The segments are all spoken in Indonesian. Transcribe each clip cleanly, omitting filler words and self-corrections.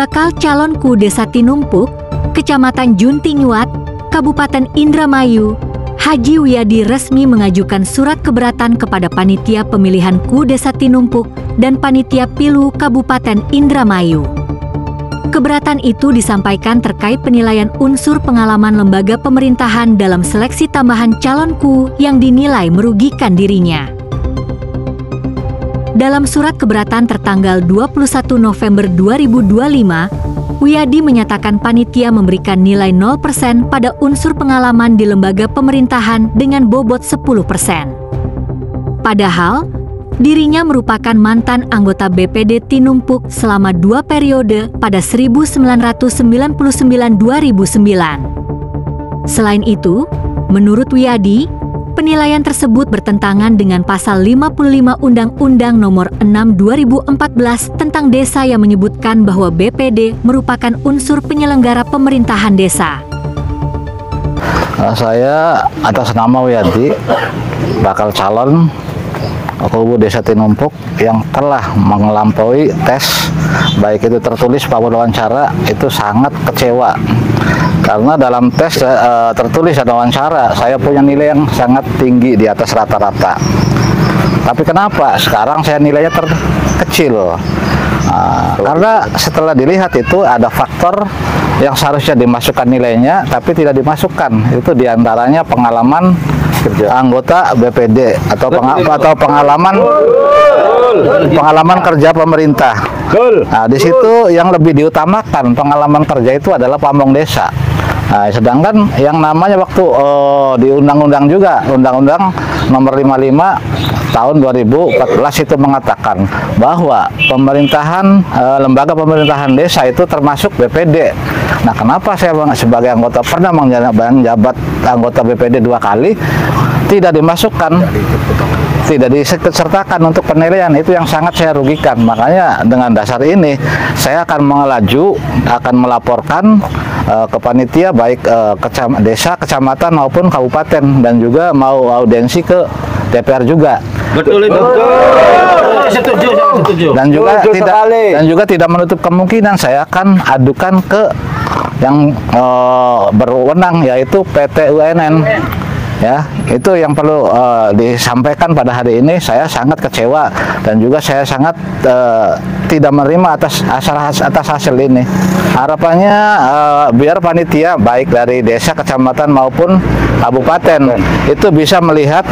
bakal calonku Desa Tinumpuk, Kecamatan Juntinyuat, Kabupaten Indramayu, Haji Wiyadi resmi mengajukan surat keberatan kepada Panitia Pemilihan KU Desa Tinumpuk dan Panitia Pilu Kabupaten Indramayu. Keberatan itu disampaikan terkait penilaian unsur pengalaman lembaga pemerintahan dalam seleksi tambahan calon KU yang dinilai merugikan dirinya. Dalam surat keberatan tertanggal 21 November 2025, Wiyadi menyatakan panitia memberikan nilai 0% pada unsur pengalaman di lembaga pemerintahan dengan bobot 10%. Padahal, dirinya merupakan mantan anggota BPD Tinumpuk selama 2 periode pada 1999-2009. Selain itu, menurut Wiyadi, penilaian tersebut bertentangan dengan Pasal 55 Undang-Undang Nomor 6 2014 tentang Desa yang menyebutkan bahwa BPD merupakan unsur penyelenggara pemerintahan desa. Saya atas nama Wiyadi bakal calon KU Desa Tinumpuk yang telah melampaui tes, baik itu tertulis maupun wawancara, itu sangat kecewa. Karena dalam tes tertulis dan wawancara, saya punya nilai yang sangat tinggi di atas rata-rata. Tapi kenapa sekarang saya nilainya terkecil? Karena setelah dilihat itu ada faktor yang seharusnya dimasukkan nilainya, tapi tidak dimasukkan. Itu diantaranya pengalaman anggota BPD atau pengalaman kerja pemerintah. Nah, di situ yang lebih diutamakan pengalaman kerja itu adalah pamong desa. Nah, sedangkan yang namanya waktu di undang-undang juga, Undang-Undang Nomor 55 tahun 2014 itu mengatakan bahwa pemerintahan lembaga pemerintahan desa itu termasuk BPD. Nah, kenapa saya sebagai anggota pernah menjabat anggota BPD 2 kali tidak dimasukkan, tidak disertakan untuk penilaian? Itu yang sangat saya rugikan. Makanya dengan dasar ini saya akan akan melaporkan ke panitia baik desa, kecamatan maupun kabupaten, dan juga mau audiensi ke DPR juga. Betul itu. Setuju. Dan juga tidak menutup kemungkinan saya akan adukan ke yang berwenang, yaitu PT UNN. Ya, itu yang perlu disampaikan pada hari ini. Saya sangat kecewa dan juga saya sangat tidak menerima atas hasil ini. Harapannya biar panitia baik dari desa, kecamatan maupun kabupaten itu bisa melihat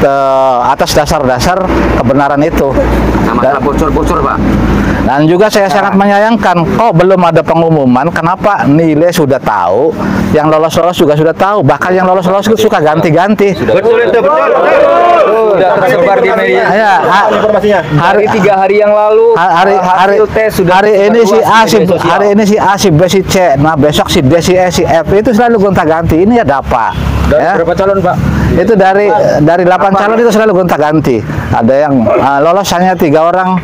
atas dasar-dasar kebenaran itu. Masalah bocor-bocor, Pak. Dan juga saya sangat menyayangkan kok belum ada pengumuman. Kenapa nilai sudah tahu, yang lolos-lolos juga sudah tahu, bahkan yang lolos-lolos itu suka ganti-ganti. Betul itu, betul. Sudah tersebar di media. Ya, informasinya. Hari 3 hari yang lalu hasil tes sudah. Hari ini si A, si B, si C. Nah, besok si D, si E, si F. Itu selalu gonta-ganti. Ini ada apa? Dari berapa calon, Pak? Itu dari 8 calon itu selalu gonta-ganti. Ada yang lolos hanya 3 orang.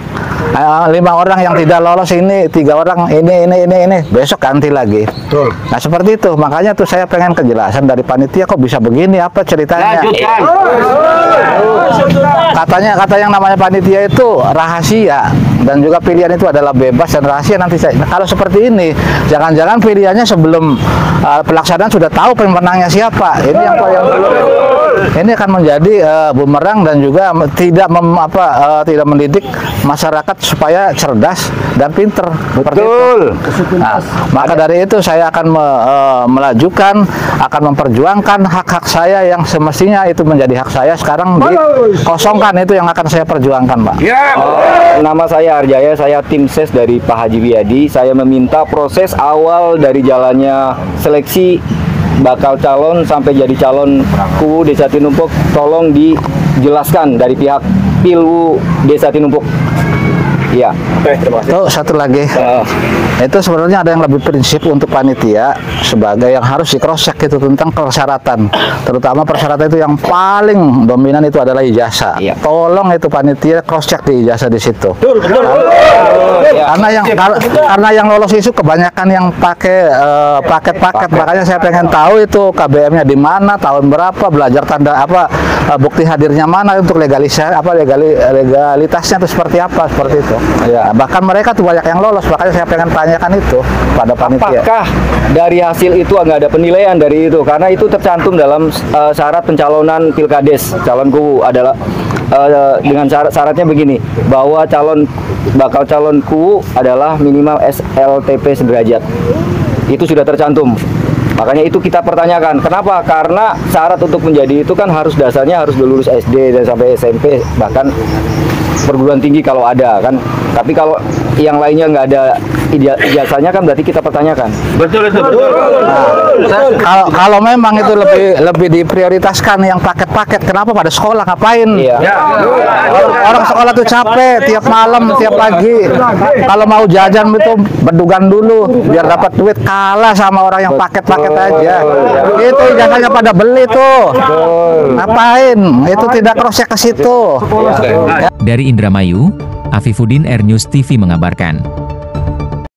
5 orang yang tidak lolos, ini 3 orang ini besok ganti lagi. Betul. Nah, seperti itu. Makanya tuh saya pengen kejelasan dari panitia, kok bisa begini, apa ceritanya. Lanjutkan. Kata yang namanya panitia itu rahasia, dan juga pilihan itu adalah bebas dan rahasia. Nanti kalau seperti ini, jangan-jangan pilihannya sebelum pelaksanaan sudah tahu pemenangnya siapa. Ini yang ini akan menjadi bumerang dan juga tidak mendidik masyarakat supaya cerdas dan pinter. Betul. Nah, maka dari itu saya akan melajukan, akan memperjuangkan hak-hak saya yang semestinya itu menjadi hak saya, sekarang dikosongkan. Itu yang akan saya perjuangkan, Pak. Ya. Nama saya Arjaya, saya tim ses dari Pak Haji Wiyadi. Saya meminta proses awal dari jalannya seleksi bakal calon sampai jadi calon KU Desa Tinumpuk, tolong dijelaskan dari pihak Pilu Desa Tinumpuk. Iya. Terima kasih. Tuh, satu lagi. Itu sebenarnya ada yang lebih prinsip untuk panitia sebagai yang harus di cross check itu tentang persyaratan. Terutama persyaratan itu yang paling dominan itu adalah ijazah. Iya. Tolong itu panitia cross check di ijazah di situ. Betul. Karena yang lolos itu kebanyakan yang pakai paket-paket. Makanya saya pengen tahu itu KBM-nya di mana, tahun berapa, belajar tanda apa, bukti hadirnya mana untuk legalitasnya itu seperti apa, seperti itu. Ya, bahkan mereka tuh banyak yang lolos, makanya saya pengen tanyakan itu pada panitia. Apakah dari hasil itu nggak ada penilaian dari itu? Karena itu tercantum dalam syarat pencalonan Pilkades. Calon KUU adalah dengan syaratnya begini, bahwa bakal calon KUU adalah minimal SLTP sederajat. Itu sudah tercantum. Makanya itu kita pertanyakan. Kenapa? Karena syarat untuk menjadi itu kan dasarnya harus lulus SD dan sampai SMP, bahkan perguruan tinggi kalau ada kan. Tapi kalau yang lainnya nggak ada ijazahnya kan berarti kita pertanyakan. Betul. Nah, kalau memang itu lebih diprioritaskan yang paket-paket, kenapa pada sekolah ngapain? Iya. Orang sekolah tuh capek tiap malam, tiap pagi. Kalau mau jajan itu bedugan dulu biar dapat duit, kalah sama orang yang paket-paket aja. Itu ijazahnya pada beli tuh. Ngapain? Itu tidak cross-check ke situ. Dari Indramayu, Afifuddin, Air News TV mengabarkan.